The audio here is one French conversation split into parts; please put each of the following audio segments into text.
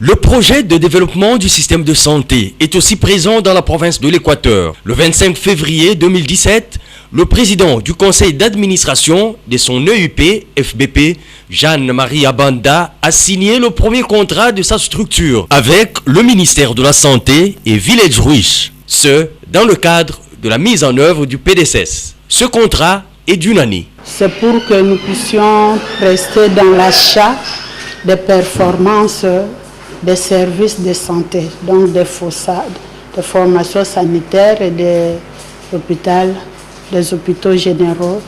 Le projet de développement du système de santé est aussi présent dans la province de l'Équateur. Le 25 février 2017, le président du conseil d'administration de son EUP, FBP, Jeanne-Marie Abanda, a signé le premier contrat de sa structure avec le ministère de la Santé et Village Rich. Ce, dans le cadre de la mise en œuvre du PDCS. Ce contrat est d'une année. C'est pour que nous puissions rester dans l'achat des performances des services de santé, donc des formations sanitaires et des hôpitaux généraux.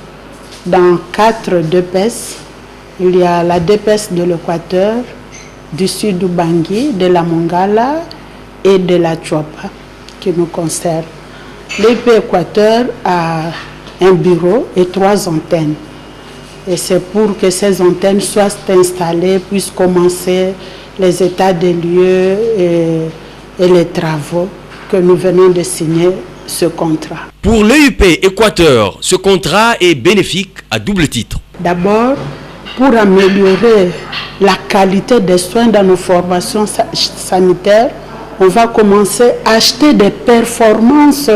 Dans 4 DPS, il y a la DPS de l'Équateur, du sud du Bangui, de la Mongala et de la Tchoapa qui nous concerne. L'EP Équateur a un bureau et 3 antennes. Et c'est pour que ces antennes soient installées, puissent commencer les états des lieux et les travaux que nous venons de signer ce contrat. Pour l'EUP Équateur, ce contrat est bénéfique à double titre. D'abord, pour améliorer la qualité des soins dans nos formations sanitaires, on va commencer à acheter des performances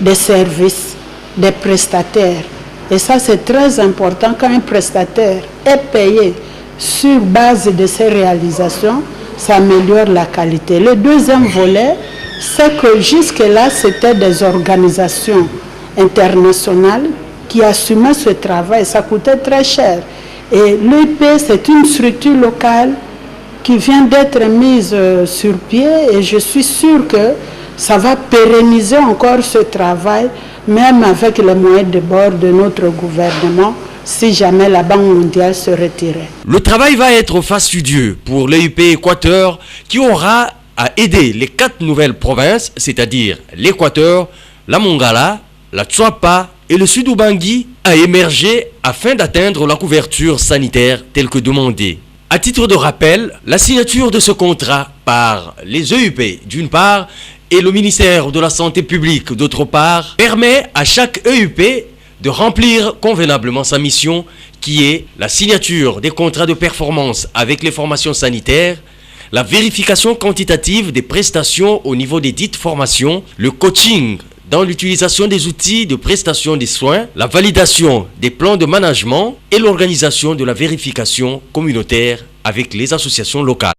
des services, des prestataires. Et ça, c'est très important quand un prestataire est payé sur base de ses réalisations, ça améliore la qualité. Le deuxième volet, c'est que jusque-là, c'était des organisations internationales qui assumaient ce travail. Ça coûtait très cher. Et l'EUP, c'est une structure locale qui vient d'être mise sur pied et je suis sûre que ça va pérenniser encore ce travail, même avec les moyens de bord de notre gouvernement, si jamais la Banque mondiale se retirait. Le travail va être fastidieux pour l'EUP Équateur qui aura à aider les 4 nouvelles provinces, c'est-à-dire l'Équateur, la Mongala, la Tchoapa et le Sud-Ubangui à émerger afin d'atteindre la couverture sanitaire telle que demandée. À titre de rappel, la signature de ce contrat par les EUP d'une part et le ministère de la Santé publique d'autre part permet à chaque EUP de remplir convenablement sa mission qui est la signature des contrats de performance avec les formations sanitaires, la vérification quantitative des prestations au niveau des dites formations, le coaching dans l'utilisation des outils de prestation des soins, la validation des plans de management et l'organisation de la vérification communautaire avec les associations locales.